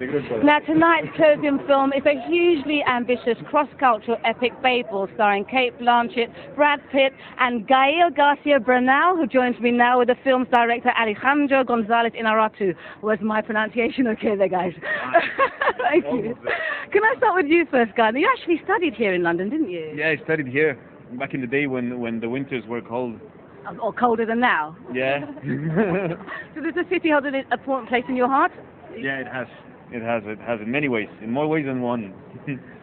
Now tonight's closing film is a hugely ambitious cross-cultural epic Babel starring Cate Blanchett, Brad Pitt and Gael Garcia Bernal, who joins me now with the film's director Alejandro González Inarritu. Was my pronunciation okay there, guys? Thank you. Can I start with you first, Guy? You actually studied here in London, didn't you? Yeah, I studied here back in the day when the winters were cold. Or colder than now? Yeah. So does the city hold an important place in your heart? Yeah, it has. It has in many ways, in more ways than one.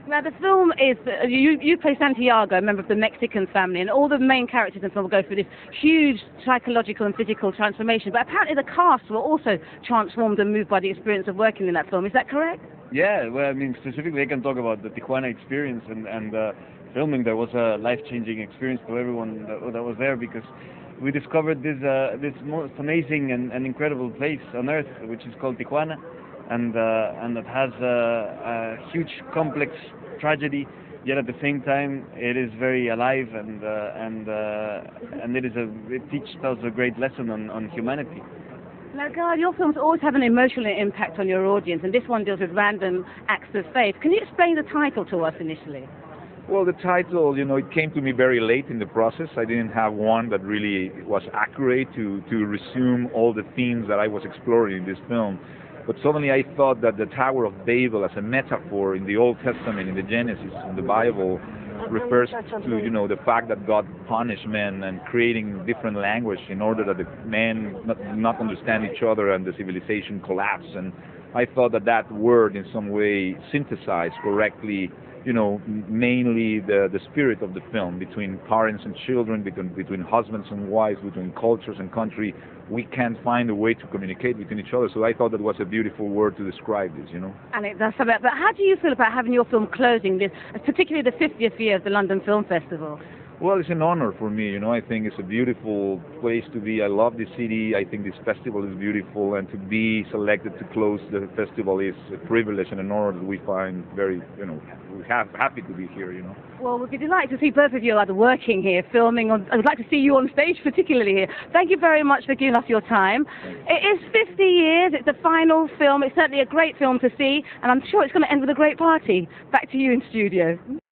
Now the film is, you play Santiago, a member of the Mexican family, and all the main characters in the film will go through this huge psychological and physical transformation, but apparently the cast were also transformed and moved by the experience of working in that film. Is that correct? Yeah, well, I mean, specifically I can talk about the Tijuana experience and filming. There was a life-changing experience to everyone that was there, because we discovered this most amazing and incredible place on earth, which is called Tijuana. And it has a huge, complex tragedy. Yet at the same time, it is very alive, and it teaches us a great lesson on humanity. Now, Guy, your films always have an emotional impact on your audience, and this one deals with random acts of faith. Can you explain the title to us initially? Well, the title, it came to me very late in the process. I didn't have one that really was accurate to resume all the themes that I was exploring in this film. But suddenly I thought that the Tower of Babel as a metaphor in the Old Testament, in the Genesis, in the Bible, refers to, the fact that God punished men and creating different language in order that the men not understand each other and the civilization collapse. And I thought that word in some way synthesized correctly, mainly the spirit of the film, between parents and children, between husbands and wives, between cultures and country. We can't find a way to communicate between each other, so I thought that was a beautiful word to describe this, And it does something. But how do you feel about having your film closing this, particularly the 50th year of the London Film Festival? Well, it's an honor for me, I think it's a beautiful place to be. I love the city. I think this festival is beautiful, and to be selected to close the festival is a privilege and an honor that we find very, we're happy to be here, Well, we'd be delighted to see both of you either working here, filming, or I would like to see you on stage particularly here. Thank you very much for giving us your time. It is 50 years, it's the final film, it's certainly a great film to see, and I'm sure it's going to end with a great party. Back to you in studio.